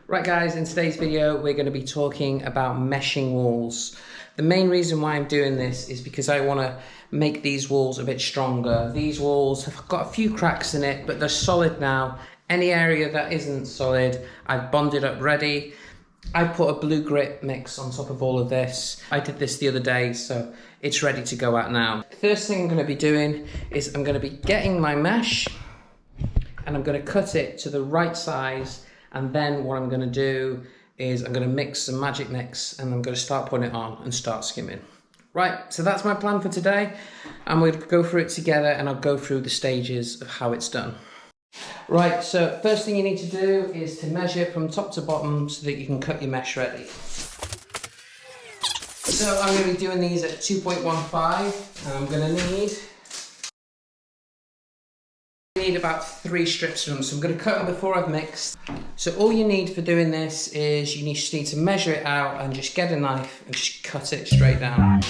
Right guys, in today's video we're going to be talking about meshing walls. The main reason why I'm doing this is because I want to make these walls a bit stronger. These walls have got a few cracks in it, but they're solid now. Any area that isn't solid, I've bonded up ready. I put a blue grit mix on top of all of this. I did this the other day, so it's ready to go out now. The first thing I'm going to be doing is I'm going to be getting my mesh and I'm going to cut it to the right size. And then what I'm going to do is I'm going to mix some magic mix and I'm going to start putting it on and start skimming. Right, so that's my plan for today. And we're going to go through it together and I'll go through the stages of how it's done. Right, so first thing you need to do is to measure from top to bottom so that you can cut your mesh ready. So I'm going to be doing these at 2.15 and I'm going to need about 3 strips of them, so I'm going to cut them before I've mixed. So all you need for doing this is you just need to measure it out and just get a knife and just cut it straight down.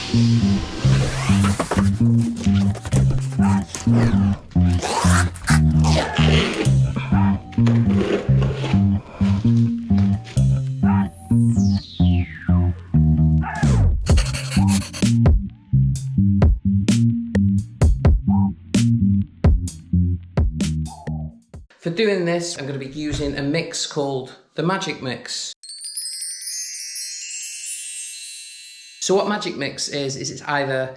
For doing this, I'm going to be using a mix called the Magic Mix. So what Magic Mix is it's either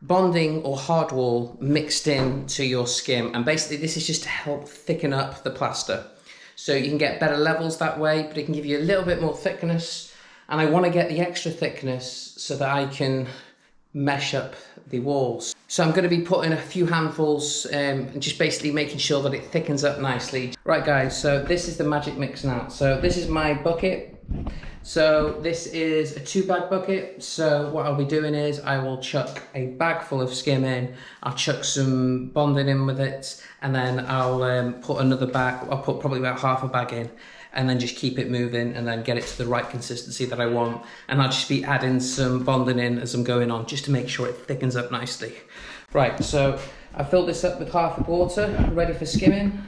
bonding or hard wall mixed in to your skim, and basically this is just to help thicken up the plaster. So you can get better levels that way, but it can give you a little bit more thickness, and I want to get the extra thickness so that I can mesh up the walls. So I'm going to be putting a few handfuls and just basically making sure that it thickens up nicely. Right guys, so this is the Magic Mix now. So this is my bucket. So this is a 2-bag bucket. So what I'll be doing is I will chuck a bag full of skim in, I'll chuck some bonding in with it, and then I'll put another bag, I'll put probably about half a bag in, and then just keep it moving and then get it to the right consistency that I want. And I'll just be adding some bonding in as I'm going on, just to make sure it thickens up nicely. Right, so I filled this up with half of water, ready for skimming.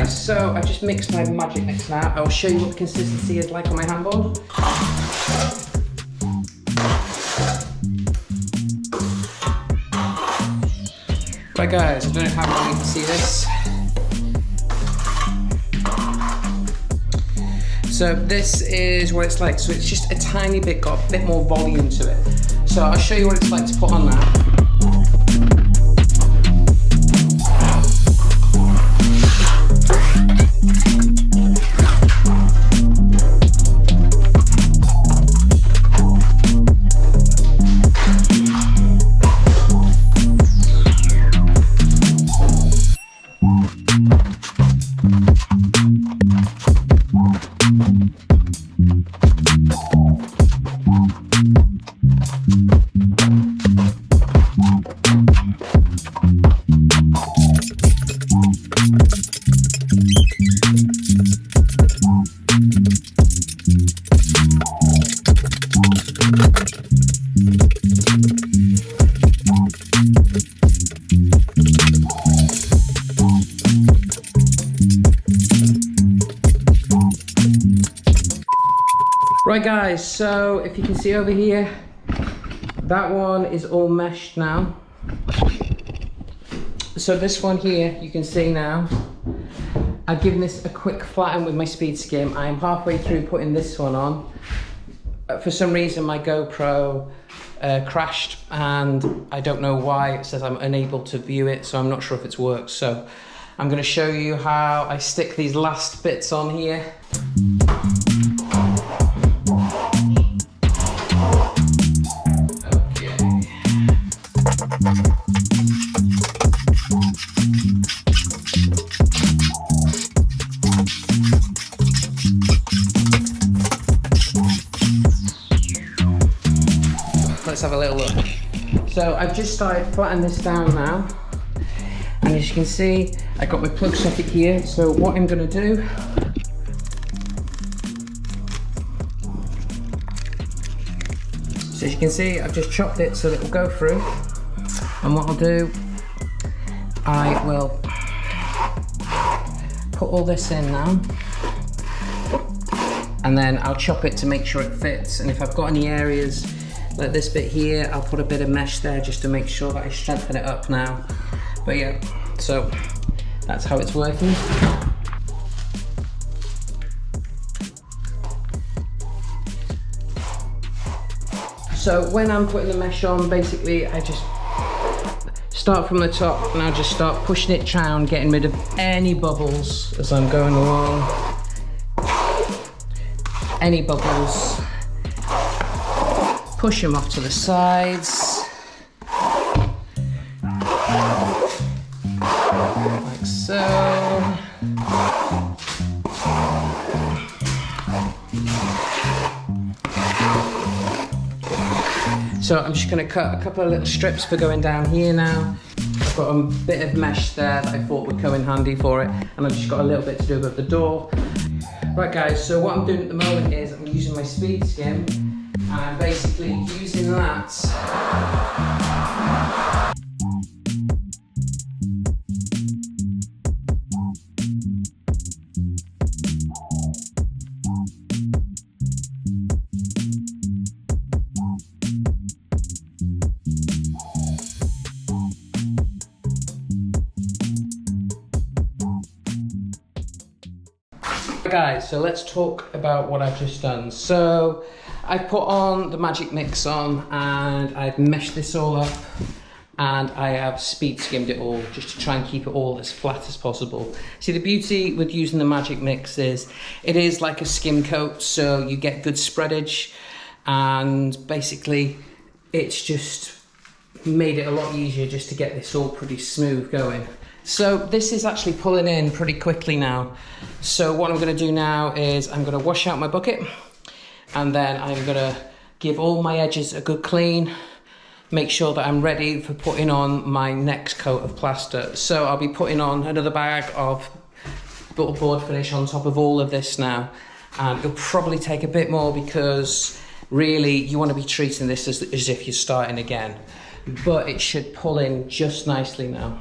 So I've just mixed my Magic Mix now. I will show you what the consistency is like on my handboard. Right guys, I don't know how well you can see this. So this is what it's like. So it's just a tiny bit, got a bit more volume to it. So I'll show you what it's like to put on that. Right guys, so if you can see over here, that one is all meshed now. So this one here, you can see now, I've given this a quick flatten with my speed skim. I am halfway through putting this one on. For some reason my GoPro crashed and I don't know why. It says I'm unable to view it, so I'm not sure if it's worked. So I'm going to show you how I stick these last bits on here. Okay. let's have a little look. So I've just started flattening this down now. And as you can see, I got my plug socket here. So what I'm gonna do, so as you can see, I've just chopped it so that it will go through. And what I'll do, I will put all this in now. And then I'll chop it to make sure it fits. And if I've got any areas like this bit here, I'll put a bit of mesh there just to make sure that I strengthen it up now. But yeah, so that's how it's working. So when I'm putting the mesh on, basically I just start from the top and I'll just start pushing it down, getting rid of any bubbles as I'm going along. Any bubbles, push them off to the sides, like so. So I'm just going to cut a couple of little strips for going down here now. I've got a bit of mesh there that I thought would come in handy for it, and I've just got a little bit to do with the door. Right guys, so what I'm doing at the moment is I'm using my speed skim, and I'm basically using that Guys, so let's talk about what I've just done. So I've put on the magic mix on and I've meshed this all up and I have speed skimmed it all just to try and keep it all as flat as possible. See, the beauty with using the magic mix is it is like a skim coat, so you get good spreadage, and basically it's just made it a lot easier just to get this all pretty smooth going. So this is actually pulling in pretty quickly now. So what I'm going to do now is I'm going to wash out my bucket, and then I'm going to give all my edges a good clean, make sure that I'm ready for putting on my next coat of plaster. So I'll be putting on another bag of board finish on top of all of this now, and it'll probably take a bit more because really you want to be treating this as if you're starting again, but it should pull in just nicely now.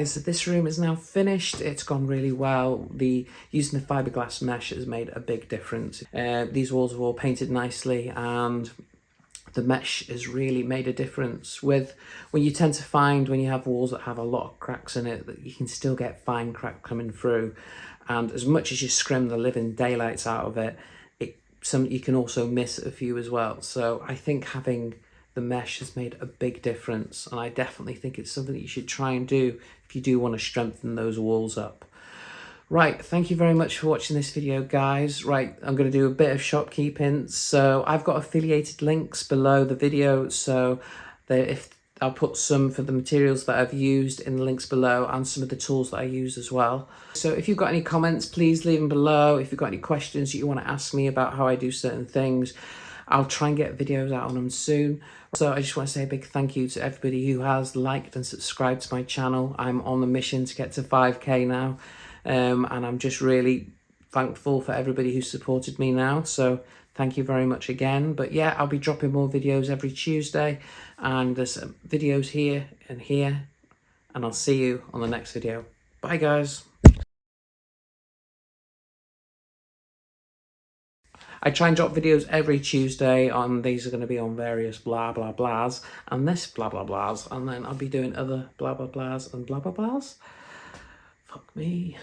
guys, this room is now finished. It's gone really well. Using the fiberglass mesh has made a big difference. These walls are all painted nicely, and the mesh has really made a difference. When you tend to find when you have walls that have a lot of cracks in it, that you can still get fine crack coming through, and as much as you scrim the living daylights out of it, you can also miss a few as well. So I think having the mesh has made a big difference, and I definitely think it's something that you should try and do if you do want to strengthen those walls up. Right, thank you very much for watching this video, guys. Right, I'm going to do a bit of shopkeeping. So I've got affiliated links below the video, so if I'll put some for the materials that I've used in the links below, and some of the tools that I use as well. So if you've got any comments, please leave them below. If you've got any questions that you want to ask me about how I do certain things, I'll try and get videos out on them soon. So I just want to say a big thank you to everybody who has liked and subscribed to my channel. I'm on the mission to get to 5k now, and I'm just really thankful for everybody who supported me now. So thank you very much again. But yeah, I'll be dropping more videos every Tuesday, and there's videos here and here, and I'll see you on the next video. Bye, guys. I try and drop videos every Tuesday on, these are going to be on various blah blah blahs, and this blah blah blahs, and then I'll be doing other blah blah blahs and blah blah blahs. Fuck me.